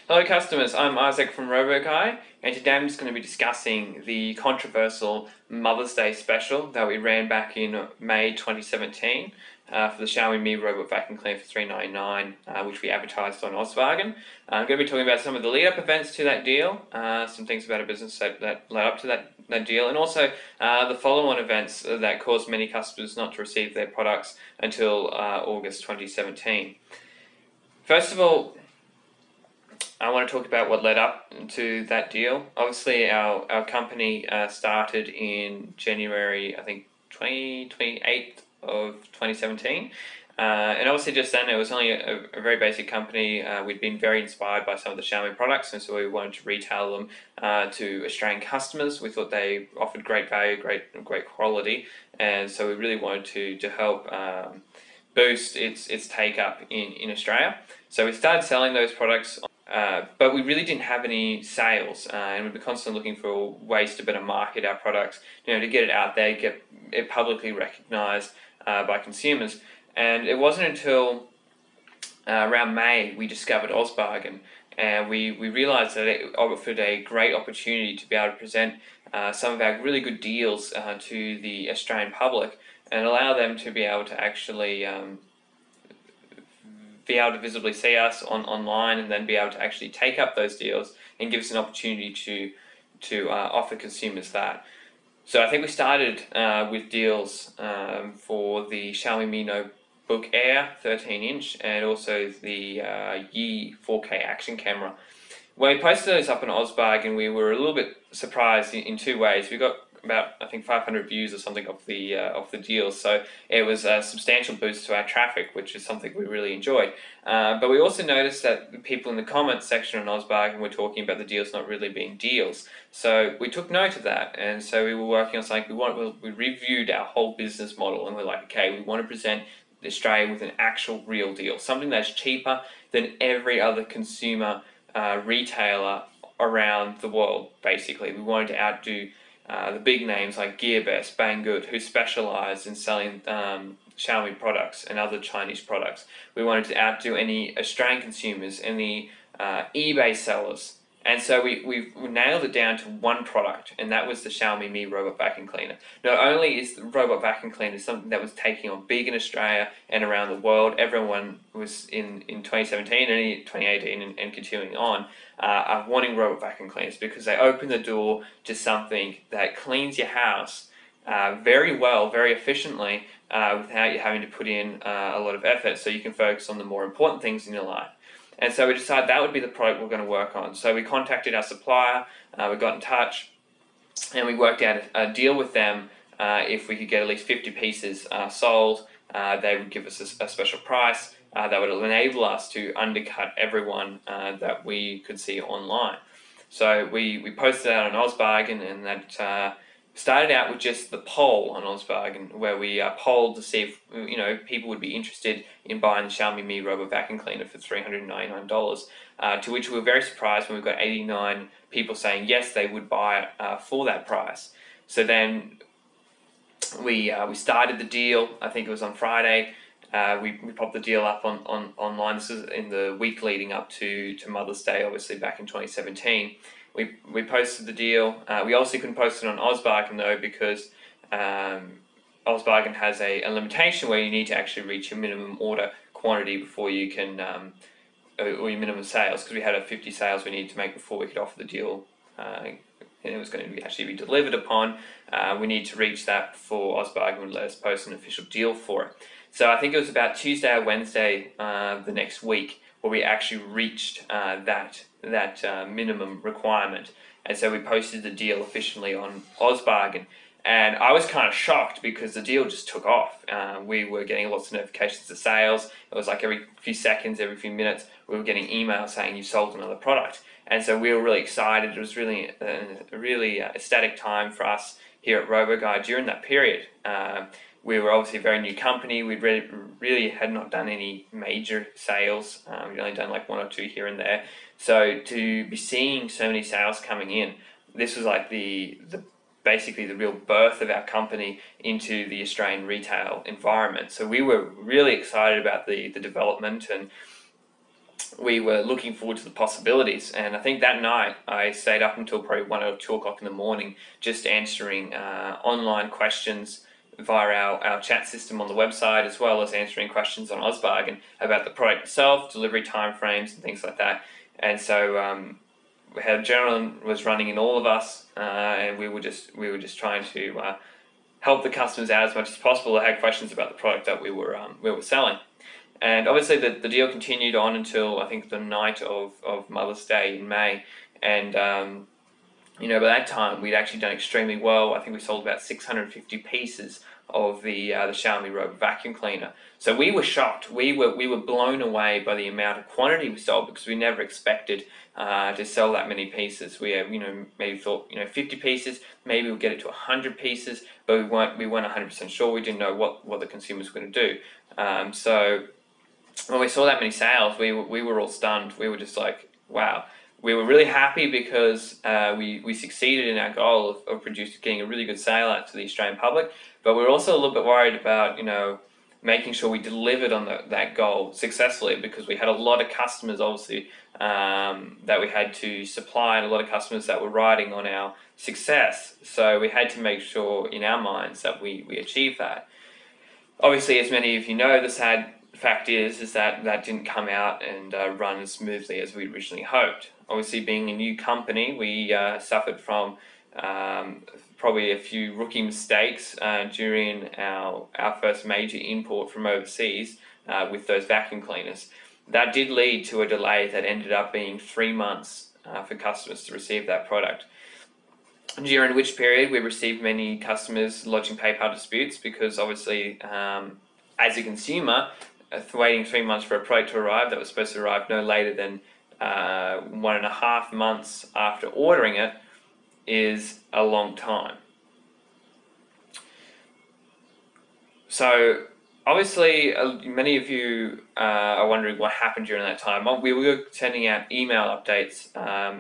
Hello customers, I'm Isaac from RoboGuy, and today I'm just going to be discussing the controversial Mother's Day special that we ran back in May 2017 for the Xiaomi Mi Robot Vacuum Cleaner for $399, which we advertised on Volkswagen. I'm going to be talking about some of the lead-up events to that deal, some things about a business that led up to that deal, and also the follow-on events that caused many customers not to receive their products until August 2017. First of all, I want to talk about what led up to that deal. Obviously, our company started in January, I think, 28th of 2017. And obviously just then it was only a very basic company. We'd been very inspired by some of the Xiaomi products, and so we wanted to retail them to Australian customers. We thought they offered great value, great quality, and so we really wanted to help boost its take up in Australia. So we started selling those products, but we really didn't have any sales, and we've been constantly looking for ways to better market our products, to get it out there, get it publicly recognised by consumers. And it wasn't until around May we discovered Volkswagen, and we realised that it offered a great opportunity to be able to present some of our really good deals to the Australian public and allow them to be able to actually be able to visibly see us online, and then be able to actually take up those deals and give us an opportunity to offer consumers that. So I think we started with deals for the Xiaomi Mi Notebook Air 13-inch and also the Yi 4K action camera. When we posted those up on Volkswagen, we were a little bit surprised in two ways. We got about, I think, 500 views or something of the deals, so it was a substantial boost to our traffic, which is something we really enjoyed. But we also noticed that the people in the comments section on Volkswagen were talking about the deals not really being deals. So we took note of that, and so we were working on something. We reviewed our whole business model, and we're like, okay, we want to present Australia with an actual real deal, something that's cheaper than every other consumer retailer around the world. Basically, we wanted to outdo the big names like Gearbest, Banggood, who specialise in selling Xiaomi products and other Chinese products. We wanted to outdo any Australian consumers, any eBay sellers. And so we nailed it down to one product, and that was the Xiaomi Mi Robot Vacuum Cleaner. Not only is the robot vacuum cleaner something that was taking on big in Australia and around the world, everyone was in 2017 and 2018 and continuing on wanting robot vacuum cleaners because they open the door to something that cleans your house very well, very efficiently, without you having to put in a lot of effort, so you can focus on the more important things in your life. And so we decided that would be the product we're going to work on. So we contacted our supplier, we got in touch, and we worked out a deal with them. If we could get at least 50 pieces sold, they would give us a special price that would enable us to undercut everyone that we could see online. So we posted that on Volkswagen, and that started out with just the poll on Volkswagen, where we polled to see if people would be interested in buying the Xiaomi Mi Robot Vacuum Cleaner for $399. To which we were very surprised when we got 89 people saying yes, they would buy it for that price. So then we started the deal. I think it was on Friday. We popped the deal up online. This is in the week leading up to Mother's Day, obviously back in 2017. We posted the deal. We also couldn't post it on Volkswagen though, because Volkswagen has a limitation where you need to actually reach your minimum order quantity before you can, or your minimum sales, because we had 50 sales we needed to make before we could offer the deal, and it was going to actually be delivered upon. We need to reach that before Volkswagen would let us post an official deal for it. So I think it was about Tuesday or Wednesday the next week where we actually reached that minimum requirement, and so we posted the deal officially on Volkswagen. And I was kind of shocked because the deal just took off. We were getting lots of notifications of sales. It was like every few seconds, every few minutes, we were getting emails saying you've sold another product. And so we were really excited. It was really a really ecstatic time for us here at RoboGuy during that period. We were obviously a very new company. We really had not done any major sales. We'd only done like one or two here and there. So to be seeing so many sales coming in, this was like basically the real birth of our company into the Australian retail environment. So we were really excited about the development, and we were looking forward to the possibilities. And I think that night I stayed up until probably 1 or 2 o'clock in the morning, just answering online questions via our chat system on the website, as well as answering questions on Ozbargain about the product itself, delivery timeframes, and things like that. And so we had adrenaline was running in all of us, and we were just trying to help the customers out as much as possible that had questions about the product that we were selling. And obviously the deal continued on until I think the night of Mother's Day in May. And by that time we'd actually done extremely well. I think we sold about 650 pieces of the Xiaomi Robo vacuum cleaner. So we were shocked. We were blown away by the amount of quantity we sold, because we never expected to sell that many pieces. We maybe thought 50 pieces, maybe we'll get it to 100 pieces, but we weren't 100% sure. We didn't know what the consumers were going to do. So when we saw that many sales, we were all stunned. We were just like, wow. We were really happy because we succeeded in our goal of getting a really good sale out to the Australian public, but we were also a little bit worried about making sure we delivered on that goal successfully, because we had a lot of customers obviously that we had to supply, and a lot of customers that were riding on our success. So we had to make sure in our minds that we achieved that. Obviously, as many of you know, the sad fact is that didn't come out and run as smoothly as we originally hoped. Obviously, being a new company, we suffered from probably a few rookie mistakes during our first major import from overseas with those vacuum cleaners. That did lead to a delay that ended up being 3 months for customers to receive that product. During which period we received many customers lodging PayPal disputes, because obviously as a consumer, waiting 3 months for a product to arrive that was supposed to arrive no later than 1.5 months after ordering it is a long time. So obviously many of you are wondering what happened during that time. We were sending out email updates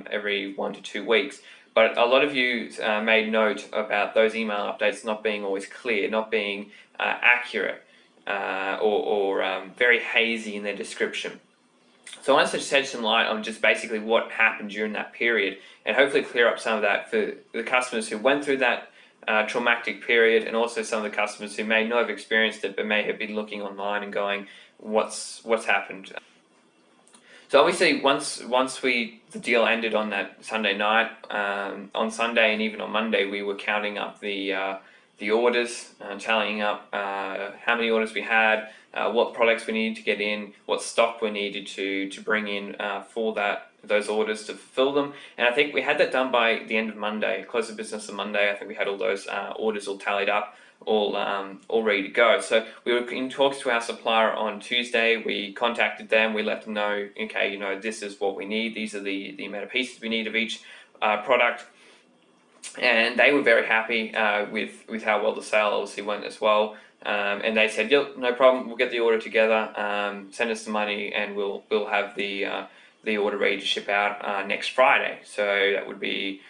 every 1 to 2 weeks, but a lot of you made note about those email updates not being always clear, not being accurate, or very hazy in their description. So I wanted to shed some light on just basically what happened during that period, and hopefully clear up some of that for the customers who went through that traumatic period, and also some of the customers who may not have experienced it but may have been looking online and going, what's happened? So obviously once the deal ended on that Sunday night, on Sunday and even on Monday, we were counting up the orders, tallying up how many orders we had, what products we needed to get in, what stock we needed to bring in for those orders to fulfill them. And I think we had that done by the end of Monday, close of business on Monday. I think we had all those orders all tallied up, all ready to go. So we were in talks to our supplier on Tuesday. We contacted them, we let them know, okay, this is what we need, these are the amount of pieces we need of each product. And they were very happy with how well the sale obviously went as well. And they said, yep, no problem, we'll get the order together, send us the money, and we'll have the order ready to ship out next Friday. So that would be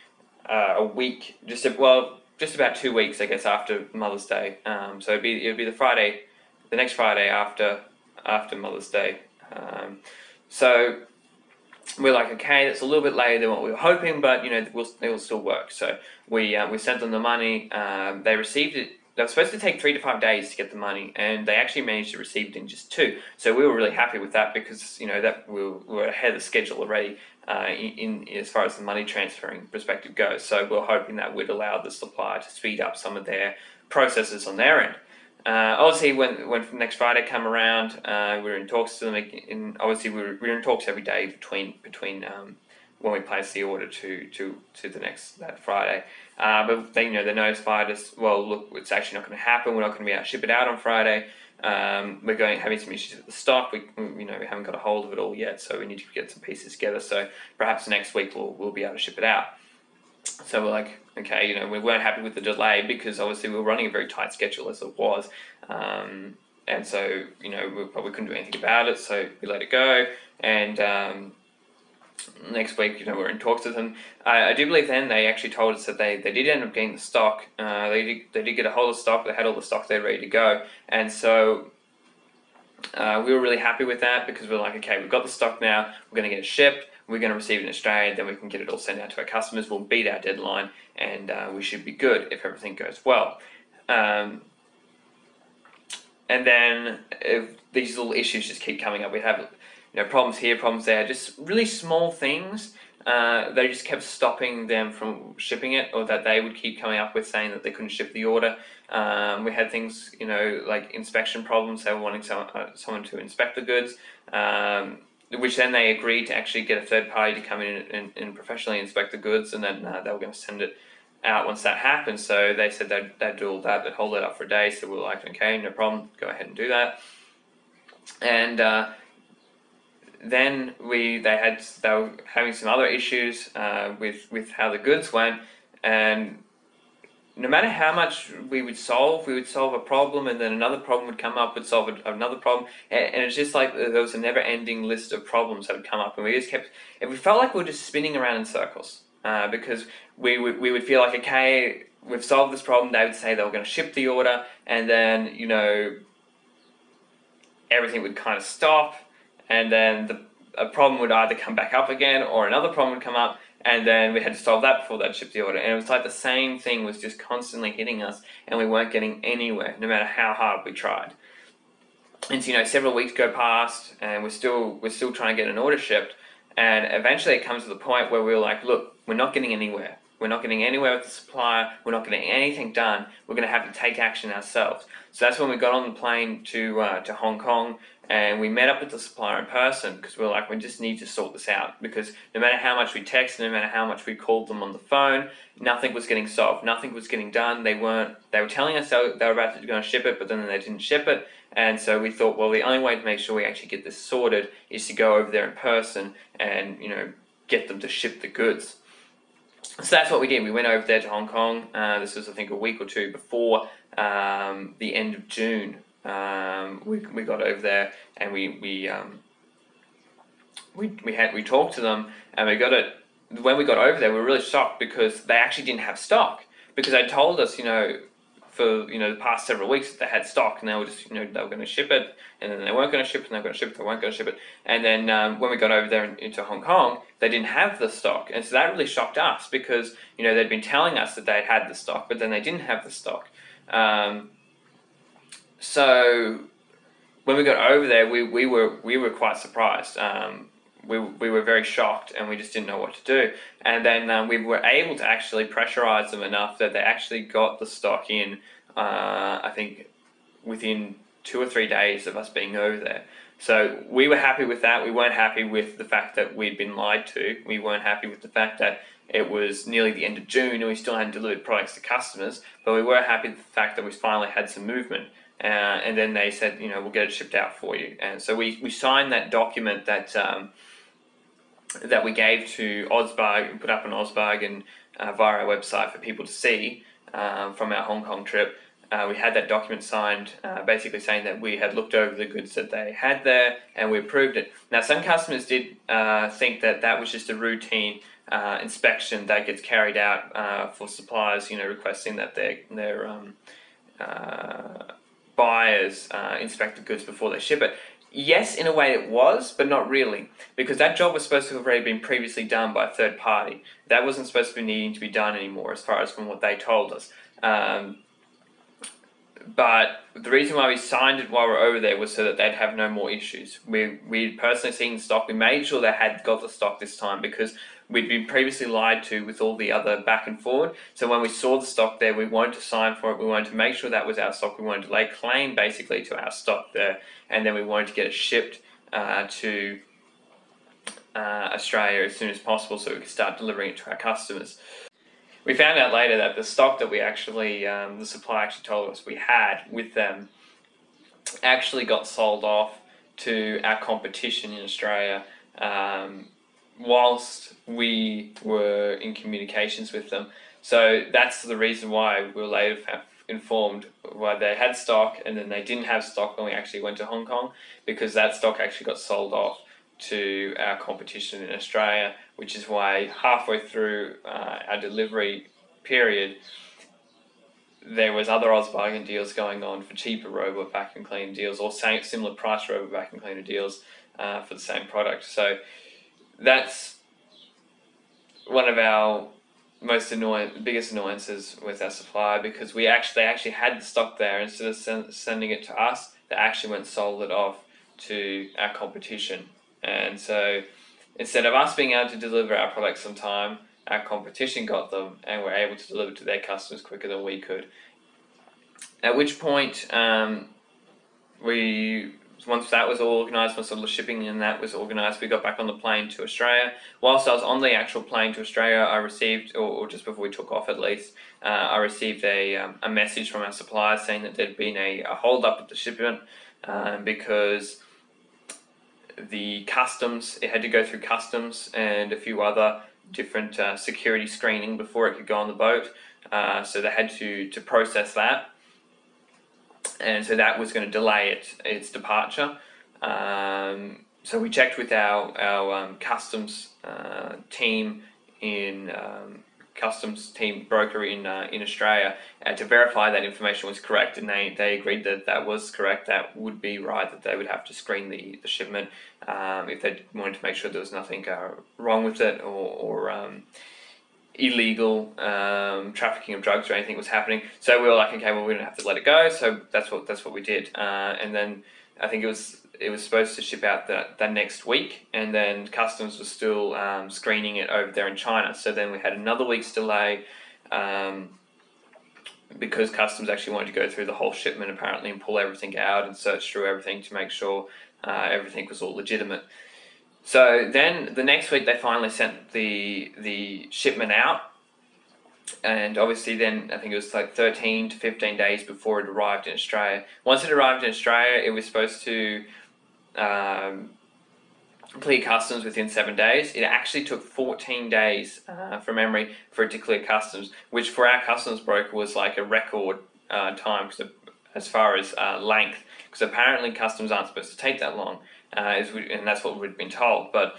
a week, just about 2 weeks, I guess, after Mother's Day. So it'd be the next Friday after Mother's Day. So we're like, okay, that's a little bit later than what we were hoping, but it will still work. So we sent them the money. They received it. They were supposed to take 3 to 5 days to get the money, and they actually managed to receive it in just 2. So we were really happy with that, because that we were ahead of the schedule already in as far as the money transferring perspective goes. So we're hoping that would allow the supplier to speed up some of their processes on their end. Obviously, when next Friday come around, we were in talks to them, and obviously we were in talks every day between when we placed the order to that Friday. But they notified us, well, look, it's actually not going to happen. We're not going to be able to ship it out on Friday. We're having some issues with the stock. We haven't got a hold of it all yet, so we need to get some pieces together. So perhaps next week we'll be able to ship it out. So we're like, okay, we weren't happy with the delay, because obviously we were running a very tight schedule as it was, and so we probably couldn't do anything about it. So we let it go, and next week, we're in talks with them. I do believe then they actually told us that they did end up getting the stock. They did get a hold of stock. They had all the stock there ready to go, and so We were really happy with that because we're like, okay, we've got the stock now, we're going to get it shipped, we're going to receive it in Australia, then we can get it all sent out to our customers, we'll beat our deadline, and we should be good if everything goes well. And then if these little issues just keep coming up. We have problems here, problems there, just really small things. They just kept stopping them from shipping it, or that they would keep coming up with saying that they couldn't ship the order. We had things, like inspection problems. They were wanting someone to inspect the goods, which then they agreed to actually get a third party to come in and professionally inspect the goods, and then they were going to send it out once that happened. So they said they'd do all that, they'd hold it up for a day. So we were like, okay, no problem, go ahead and do that. And then they were having some other issues with how the goods went, and no matter how much we would solve a problem, and then another problem would come up, would solve another problem, and it's just like there was a never-ending list of problems that would come up, and we felt like we were just spinning around in circles, because we would feel like, okay, we've solved this problem. They would say they were going to ship the order, and then everything would kind of stop, and then a problem would either come back up again, or another problem would come up, and then we had to solve that before they'd ship the order. And it was like the same thing was just constantly hitting us, and we weren't getting anywhere, no matter how hard we tried. And so, several weeks go past, and we're still trying to get an order shipped, and eventually it comes to the point where we're like, look, we're not getting anywhere. We're not getting anywhere with the supplier. We're not getting anything done. We're going to have to take action ourselves. So that's when we got on the plane to Hong Kong, and we met up with the supplier in person, because we were like, we just need to sort this out, because no matter how much we texted, no matter how much we called them on the phone, nothing was getting solved. Nothing was getting done. They were telling us they were about to go and ship it, but then they didn't ship it. And so we thought, well, the only way to make sure we actually get this sorted is to go over there in person and get them to ship the goods. So that's what we did. We went over there to Hong Kong. This was, I think, a week or two before the end of June. We got over there, and we talked to them, and we got it. When we got over there, we were really shocked, because they actually didn't have stock, because they told us, for the past several weeks that they had stock, and they were just they were going to ship it, and then they weren't going to ship it, and they were going to ship it, they weren't going to ship it, and then when we got over there into Hong Kong, they didn't have the stock, and so that really shocked us, because they'd been telling us that they had the stock, but then they didn't have the stock. So when we got over there, we were quite surprised. We were very shocked, and we just didn't know what to do. And then we were able to actually pressurize them enough that they actually got the stock in, I think, within 2 or 3 days of us being over there. So we were happy with that. We weren't happy with the fact that we'd been lied to. We weren't happy with the fact that it was nearly the end of June and we still hadn't delivered products to customers. But we were happy with the fact that we finally had some movement. And then they said, we'll get it shipped out for you. And so we signed that document that we gave to Augsburg and put up on Augsburg and via our website for people to see from our Hong Kong trip. We had that document signed, basically saying that we had looked over the goods that they had there and we approved it. Now, some customers did think that was just a routine inspection that gets carried out for suppliers, requesting that their buyers inspect the goods before they ship it. Yes, in a way it was, but not really, because that job was supposed to have already been previously done by a third party. That wasn't supposed to be needing to be done anymore, as far as from what they told us. But the reason why we signed it while we were over there was so that they'd have no more issues. We'd personally seen the stock. We made sure they had got the stock this time, because we'd been previously lied to with all the other back and forward. So when we saw the stock there, we wanted to sign for it. We wanted to make sure that was our stock. We wanted to lay claim basically to our stock there, and then we wanted to get it shipped to Australia as soon as possible so we could start delivering it to our customers. We found out later that the stock that we actually, the supplier actually told us we had with them, actually got sold off to our competition in Australia whilst we were in communications with them. So that's the reason why we were later informed why they had stock and then they didn't have stock when we actually went to Hong Kong, because that stock actually got sold off to our competition in Australia, which is why halfway through our delivery period, there was other Oz bargain deals going on for cheaper robot vacuum cleaner deals, or similar price robot vacuum cleaner deals for the same product. So that's one of our biggest annoyances with our supplier, because they actually had the stock there. Instead of sending it to us, they actually went and sold it off to our competition. And so instead of us being able to deliver our products on time, our competition got them and were able to deliver to their customers quicker than we could. At which point, once that was all organised, once all the shipping and that was organised, we got back on the plane to Australia. Whilst I was on the actual plane to Australia, I received, or just before we took off at least, I received a message from our supplier saying that there'd been a hold up at the shipment because the customs, it had to go through customs and a few other different security screening before it could go on the boat. So they had to process that. And so that was going to delay its departure. So we checked with our customs team customs team broker in Australia to verify that information was correct, and they agreed that that was correct. That would be right, that they would have to screen the shipment if they wanted to make sure there was nothing wrong with it, or illegal trafficking of drugs or anything was happening. So we were like, okay, well, we don't have to let it go. So that's what we did. And then I think it was supposed to ship out that next week, and then customs was still screening it over there in China. So then we had another week's delay because customs actually wanted to go through the whole shipment apparently and pull everything out and search through everything to make sure everything was all legitimate. So then the next week they finally sent the shipment out, and obviously then I think it was like 13 to 15 days before it arrived in Australia. Once it arrived in Australia, it was supposed to clear customs within 7 days. It actually took 14 days from memory for it to clear customs, which for our customs broker was like a record time as far as length, because apparently customs aren't supposed to take that long. And that's what we'd been told, but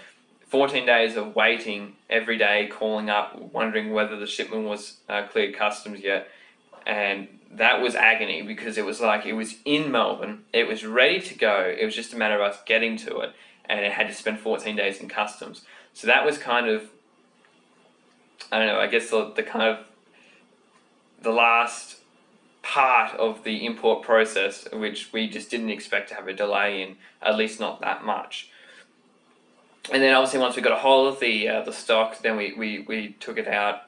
14 days of waiting every day, calling up, wondering whether the shipment was cleared customs yet, and that was agony, because it was like, it was in Melbourne, it was ready to go, it was just a matter of us getting to it, and it had to spend 14 days in customs. So that was kind of, I don't know, I guess the last part of the import process, which we just didn't expect to have a delay in, at least not that much. And then obviously once we got a hold of the stock, then we took it out,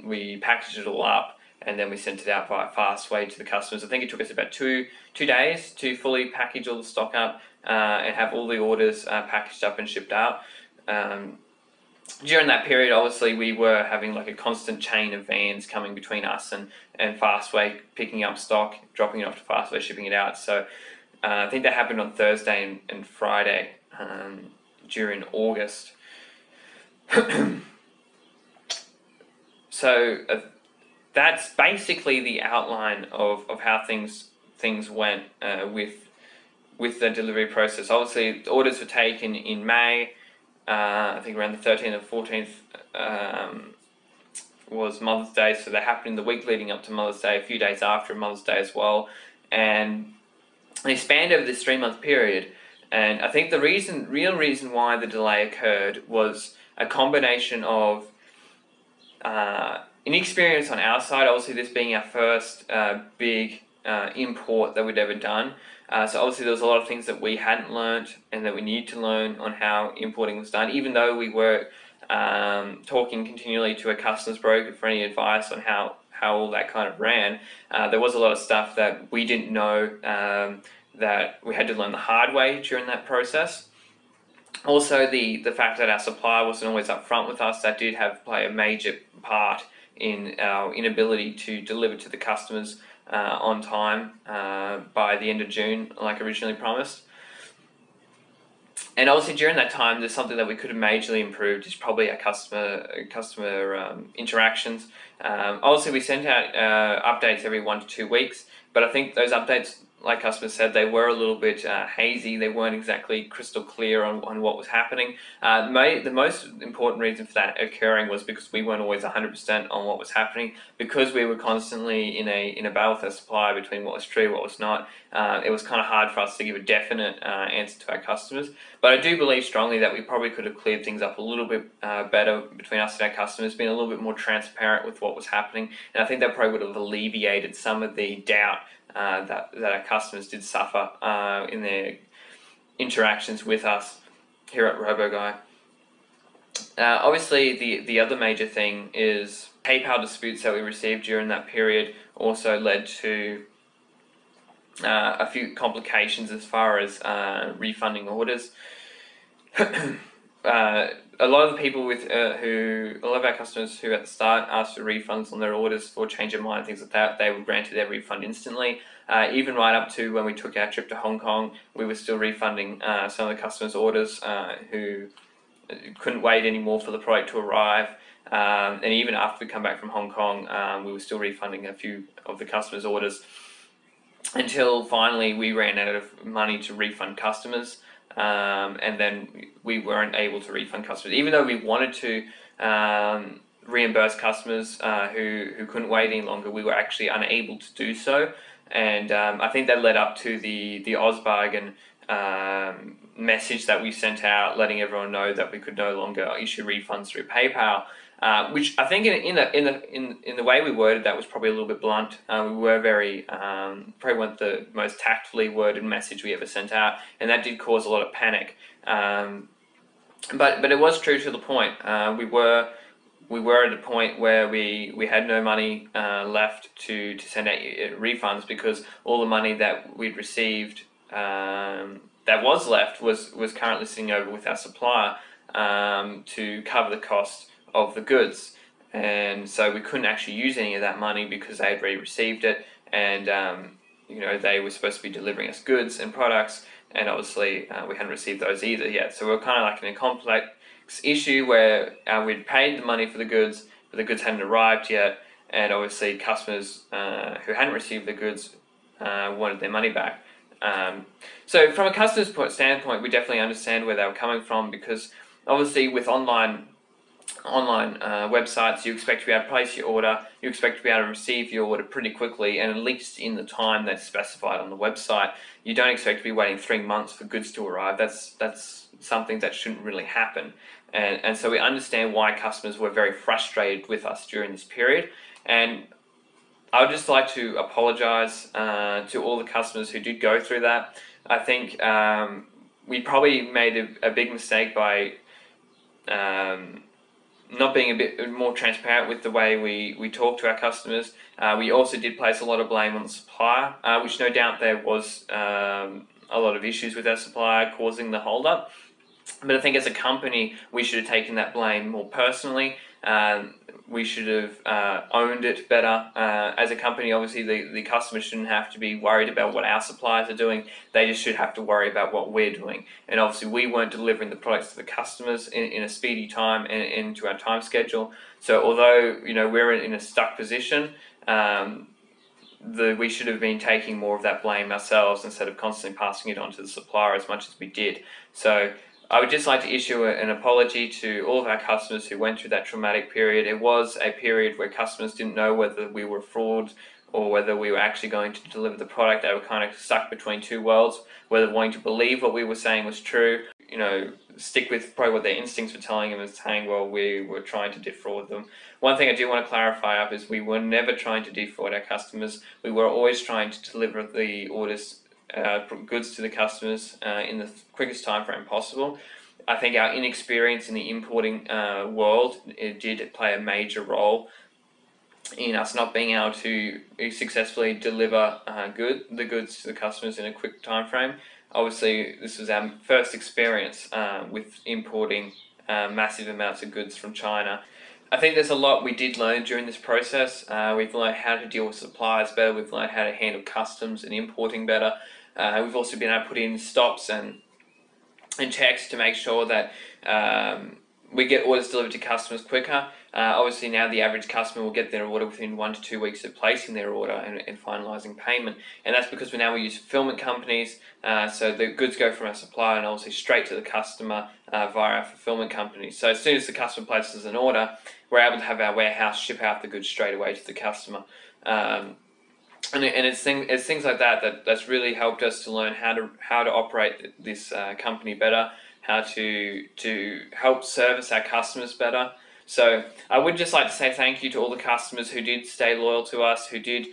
we packaged it all up, and then we sent it out via Fastway to the customers. I think it took us about two days to fully package all the stock up and have all the orders packaged up and shipped out. During that period, obviously, we were having like a constant chain of vans coming between us and Fastway, picking up stock, dropping it off to Fastway, shipping it out. So I think that happened on Thursday and Friday during August. So that's basically the outline of how things went with the delivery process. Obviously, the orders were taken in May. I think around the 13th and 14th was Mother's Day, so they happened in the week leading up to Mother's Day, a few days after Mother's Day as well, and they spanned over this 3-month period. And I think the real reason why the delay occurred was a combination of inexperience on our side, obviously this being our first big import that we'd ever done. So obviously there was a lot of things that we hadn't learnt and that we needed to learn on how importing was done, even though we were talking continually to a customs broker for any advice on how all that kind of ran. There was a lot of stuff that we didn't know that we had to learn the hard way during that process. Also, the fact that our supplier wasn't always upfront with us, that did play a major part in our inability to deliver to the customers on time by the end of June, like originally promised. And obviously during that time, there's something that we could have majorly improved, is probably our customer interactions. Obviously we sent out updates every 1 to 2 weeks, but I think those updates like customers said, they were a little bit hazy. They weren't exactly crystal clear on what was happening. The most important reason for that occurring was because we weren't always 100% on what was happening, because we were constantly in a battle with our supplier between what was true, what was not. It was kind of hard for us to give a definite answer to our customers. But I do believe strongly that we probably could have cleared things up a little bit better between us and our customers, been a little bit more transparent with what was happening, and I think that probably would have alleviated some of the doubt that our customers did suffer in their interactions with us here at RoboGuy. Obviously, the other major thing is PayPal disputes that we received during that period also led to a few complications as far as refunding orders. A lot of the people a lot of our customers who at the start asked for refunds on their orders for change of mind, things like that, they were granted their refund instantly. Even right up to when we took our trip to Hong Kong, we were still refunding some of the customers' orders who couldn't wait anymore for the product to arrive. And even after we come back from Hong Kong, we were still refunding a few of the customers' orders until finally we ran out of money to refund customers. And then we weren't able to refund customers, even though we wanted to reimburse customers who couldn't wait any longer. We were actually unable to do so, and I think that led up to the Ozbargain message that we sent out, letting everyone know that we could no longer issue refunds through PayPal. Which I think in the way we worded that was probably a little bit blunt. We were very probably weren't the most tactfully worded message we ever sent out, and that did cause a lot of panic. But it was true to the point. We were at a point where we had no money left to send out refunds, because all the money that we'd received that was left was currently sitting over with our supplier to cover the cost of the goods, and so we couldn't actually use any of that money because they had already received it, and they were supposed to be delivering us goods and products, and obviously we hadn't received those either yet. So we were kind of like in a complex issue where we'd paid the money for the goods, but the goods hadn't arrived yet, and obviously customers who hadn't received the goods wanted their money back. So from a customer's standpoint, we definitely understand where they were coming from, because obviously with online websites, you expect to be able to place your order, you expect to be able to receive your order pretty quickly, and at least in the time that's specified on the website. You don't expect to be waiting 3 months for goods to arrive. That's something that shouldn't really happen. And so we understand why customers were very frustrated with us during this period. And I would just like to apologize to all the customers who did go through that. I think we probably made a big mistake by not being a bit more transparent with the way we talk to our customers. We also did place a lot of blame on the supplier, which no doubt there was a lot of issues with our supplier causing the holdup. But I think as a company, we should have taken that blame more personally. We should have owned it better. As a company, obviously the customers shouldn't have to be worried about what our suppliers are doing. They just should have to worry about what we're doing. And obviously we weren't delivering the products to the customers in a speedy time and into our time schedule. So although we're in a stuck position, we should have been taking more of that blame ourselves instead of constantly passing it on to the supplier as much as we did. So I would just like to issue an apology to all of our customers who went through that traumatic period. It was a period where customers didn't know whether we were fraud or whether we were actually going to deliver the product. They were kind of stuck between two worlds, whether wanting to believe what we were saying was true, stick with probably what their instincts were telling them, and saying, well, we were trying to defraud them. One thing I do want to clarify up is we were never trying to defraud our customers. We were always trying to deliver the orders, goods to the customers in the quickest time frame possible. I think our inexperience in the importing world, it did play a major role in us not being able to successfully deliver the goods to the customers in a quick time frame. Obviously, this was our first experience with importing massive amounts of goods from China. I think there's a lot we did learn during this process. We've learned how to deal with suppliers better. We've learned how to handle customs and importing better. We've also been able to put in stops and checks to make sure that we get orders delivered to customers quicker. Obviously now the average customer will get their order within 1 to 2 weeks of placing their order and finalising payment. And that's because we use fulfillment companies, so the goods go from our supplier and obviously straight to the customer via our fulfillment companies. So as soon as the customer places an order, we're able to have our warehouse ship out the goods straight away to the customer. And it's things like that's really helped us to learn how to operate this company better, how to help service our customers better. So I would just like to say thank you to all the customers who did stay loyal to us, who did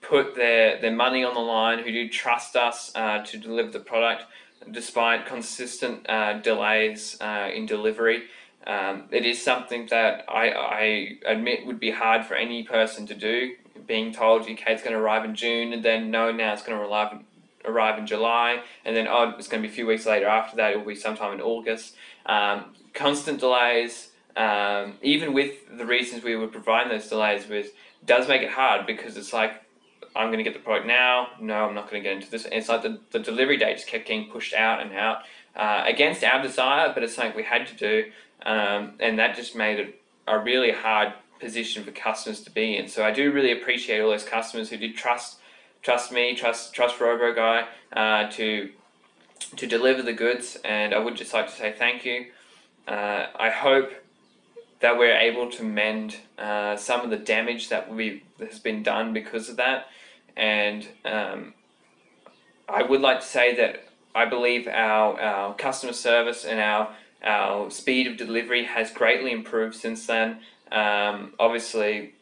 put their money on the line, who did trust us to deliver the product despite consistent delays in delivery. It is something that I admit would be hard for any person to do, being told your cake's going to arrive in June, and then no, now it's going to arrive in July, and then it's going to be a few weeks later after that, it will be sometime in August. Constant delays, even with the reasons we were providing those delays with, does make it hard, because it's like, I'm going to get the product now, no, I'm not going to get into this. And it's like the delivery date just kept getting pushed out and out against our desire, but it's something we had to do, and that just made it a really hard position for customers to be in. So I do really appreciate all those customers who did trust me, trust RoboGuy to deliver the goods, and I would just like to say thank you. I hope that we're able to mend some of the damage that has been done because of that, and I would like to say that I believe our customer service and our speed of delivery has greatly improved since then. Obviously,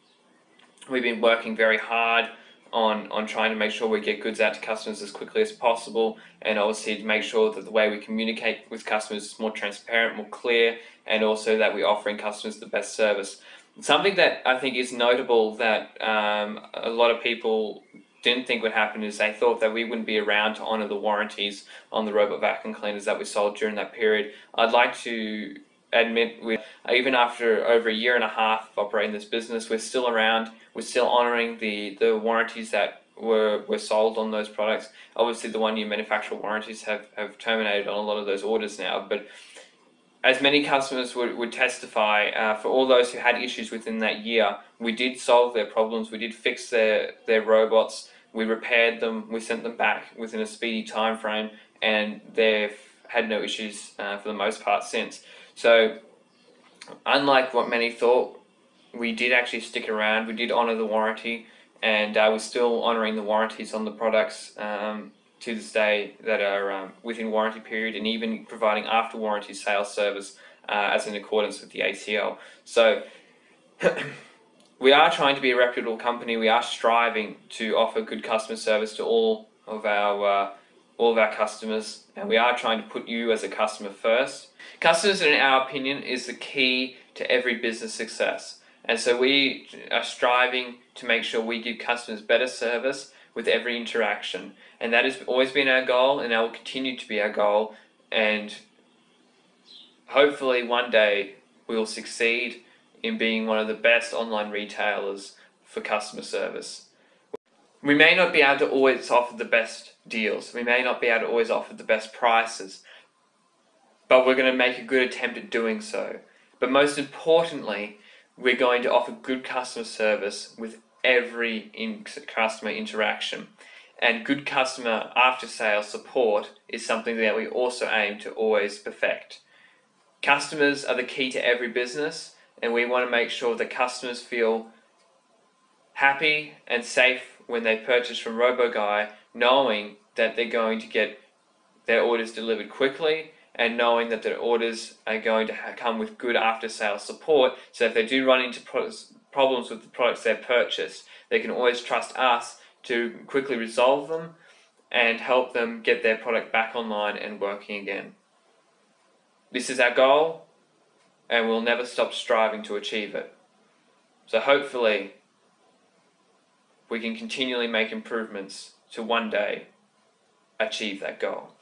we've been working very hard on trying to make sure we get goods out to customers as quickly as possible, and obviously to make sure that the way we communicate with customers is more transparent, more clear, and also that we're offering customers the best service. Something that I think is notable that a lot of people didn't think would happen is they thought that we wouldn't be around to honour the warranties on the robot vacuum cleaners that we sold during that period. I'd like to admit, even after over 1.5 years of operating this business, we're still around. We're still honouring the warranties that were sold on those products. Obviously the 1-year manufacturer warranties have terminated on a lot of those orders now, but as many customers would testify, for all those who had issues within that year, we did solve their problems, we did fix their robots, we repaired them, we sent them back within a speedy time frame, and they've had no issues for the most part since. So unlike what many thought, we did actually stick around, we did honour the warranty, and we're still honouring the warranties on the products to this day that are within warranty period, and even providing after warranty sales service as in accordance with the ACL. So we are trying to be a reputable company. We are striving to offer good customer service to all of our customers, and we are trying to put you as a customer first. Customers, in our opinion, is the key to every business success, and so we are striving to make sure we give customers better service with every interaction, and that has always been our goal, and that will continue to be our goal, and hopefully one day we will succeed in being one of the best online retailers for customer service. We may not be able to always offer the best deals, we may not be able to always offer the best prices, but we're going to make a good attempt at doing so. But most importantly, we're going to offer good customer service with every customer interaction. And good customer after-sales support is something that we also aim to always perfect. Customers are the key to every business, and we want to make sure that customers feel happy and safe when they purchase from RoboGuy, knowing that they're going to get their orders delivered quickly, and knowing that their orders are going to come with good after-sales support, so if they do run into problems with the products they've purchased, they can always trust us to quickly resolve them and help them get their product back online and working again. This is our goal, and we'll never stop striving to achieve it. So hopefully we can continually make improvements to one day achieve that goal.